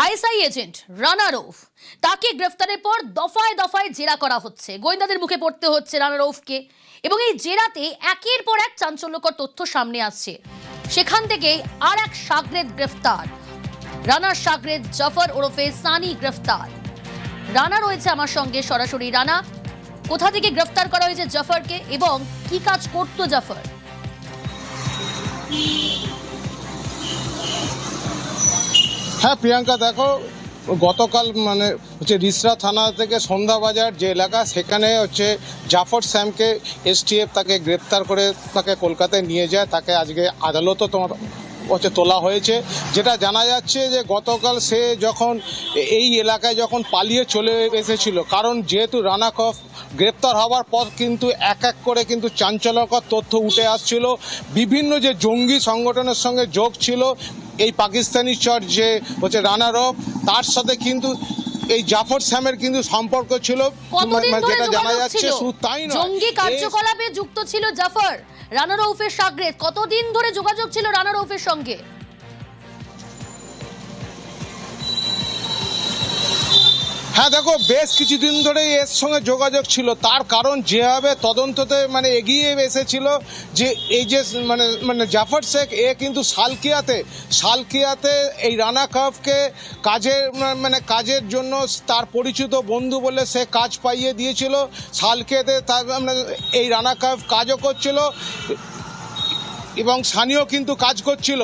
ISI agent Rana Rauf তাকে গ্রেফতারের পর দফায় দফায় জেরা করা হচ্ছে, গোয়েন্দাদের মুখে পড়তে হচ্ছে রানা রৌফকে। এবং এই জেরাতে একের পর এক চাঞ্চল্যকর তথ্য সামনে আসছে। সেখান থেকে আর এক শাগরেদ গ্রেফতার, রানার শাগরেদ জাফর ওরফে সানি গ্রেফতার। রানা রয়েছে আমার সঙ্গে সরাসরি। রানা, কোথা থেকে গ্রেফতার করা হয়েছে জাফরকে এবং কি কাজ করতো জাফর? হ্যাঁ প্রিয়াঙ্কা, দেখো গতকাল হচ্ছে রিসরা থানা থেকে সন্ধ্যাবাজার যে এলাকা, সেখানে হচ্ছে জাফর স্যামকে এসটিএফ তাকে গ্রেপ্তার করে তাকে কলকাতায় নিয়ে যায়। তাকে আজকে আদালতও তোলা হয়েছে। যেটা জানা যাচ্ছে যে গতকাল সে যখন এই এলাকায় যখন পালিয়ে চলে এসেছিল, কারণ যেহেতু রানা কফ গ্রেপ্তার হওয়ার পর কিন্তু এক এক করে কিন্তু চাঞ্চল্যকর তথ্য উঠে আসছিল। বিভিন্ন যে জঙ্গি সংগঠনের সঙ্গে যোগ ছিল এই পাকিস্তানি চর যে হচ্ছে রানা রৌফ, তার সাথে কিন্তু এই জাফর স্যামের কিন্তু সম্পর্ক ছিল, যেটা জানা যাচ্ছে। শুধু তাই নয়, জঙ্গি কার্যকলাপে যুক্ত ছিল জাফর। রানা রৌফের শাগরেদ, কতদিন ধরে যোগাযোগ ছিল রানা রৌফের সঙ্গে? হ্যাঁ দেখো, বেশ কিছুদিন ধরেই এর সঙ্গে যোগাযোগ ছিল। তার কারণ যেভাবে তদন্ততে এগিয়ে এসেছিল যে এই যে জাফর শেখ এ কিন্তু সালকিয়াতে এই রানা কফকে কাজের জন্য তার পরিচিত বন্ধু বলে সে কাজ পাইয়ে দিয়েছিল। সালকিয়াতে তার এই রানা কফ কাজও করছিল এবং সানিও কিন্তু কাজ করছিল।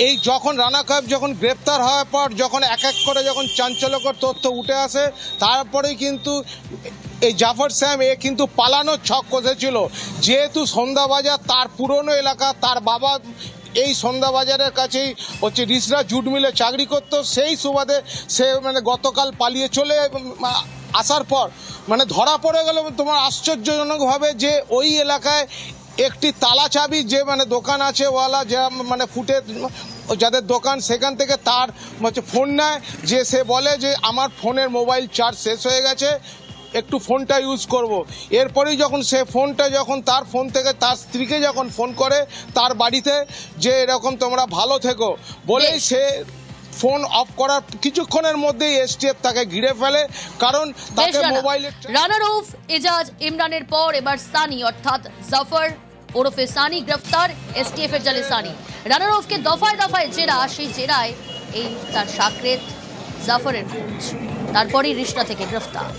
এই যখন রানা কফ যখন গ্রেপ্তার হওয়ার পর যখন এক এক করে যখন চাঞ্চল্যকর তথ্য উঠে আসে, তারপরেই কিন্তু এই জাফর স্যাম এ কিন্তু পালানোর ছক কষেছিল। যেহেতু সন্ধ্যাবাজার তার পুরনো এলাকা, তার বাবা এই সন্ধ্যাবাজারের কাছেই হচ্ছে রিসরা জুট মিলে চাকরি করতো, সেই সুবাদে সে গতকাল পালিয়ে চলে আসার পর ধরা পড়ে গেল তোমার আশ্চর্যজনকভাবে যে ওই এলাকায় একটি তালা চাবি যে দোকান আছে ওয়ালা, যা ফুটে যাদের দোকান, সেখান থেকে তার ফোন নেয়। যে সে বলে যে আমার ফোনের মোবাইল চার্জ শেষ হয়ে গেছে, একটু ফোনটা ইউজ করব। এরপরেই যখন সে ফোনটা যখন তার ফোন থেকে তার স্ত্রীকে যখন ফোন করে তার বাড়িতে, যে এরকম তোমরা ভালো থেকো বলেই সে ফোন অফ করার কিছুক্ষণের মধ্যেই এসটিএফ তাকে ঘিরে ফেলে। কারণ তাকে মোবাইলে রানা রৌফ, এজাজ, ইমরানের পর এবার সানি অর্থাৎ জাফর ওরফে সানি গ্রেফতার, এসটিএফ এর জালে সানি। রানা রৌফকে দফায় দফায় জেরা, সেই জেরায় এই তার শাগরেদ জাফরের খোঁজ, তারপরেই রিসরা থেকে গ্রেফতার।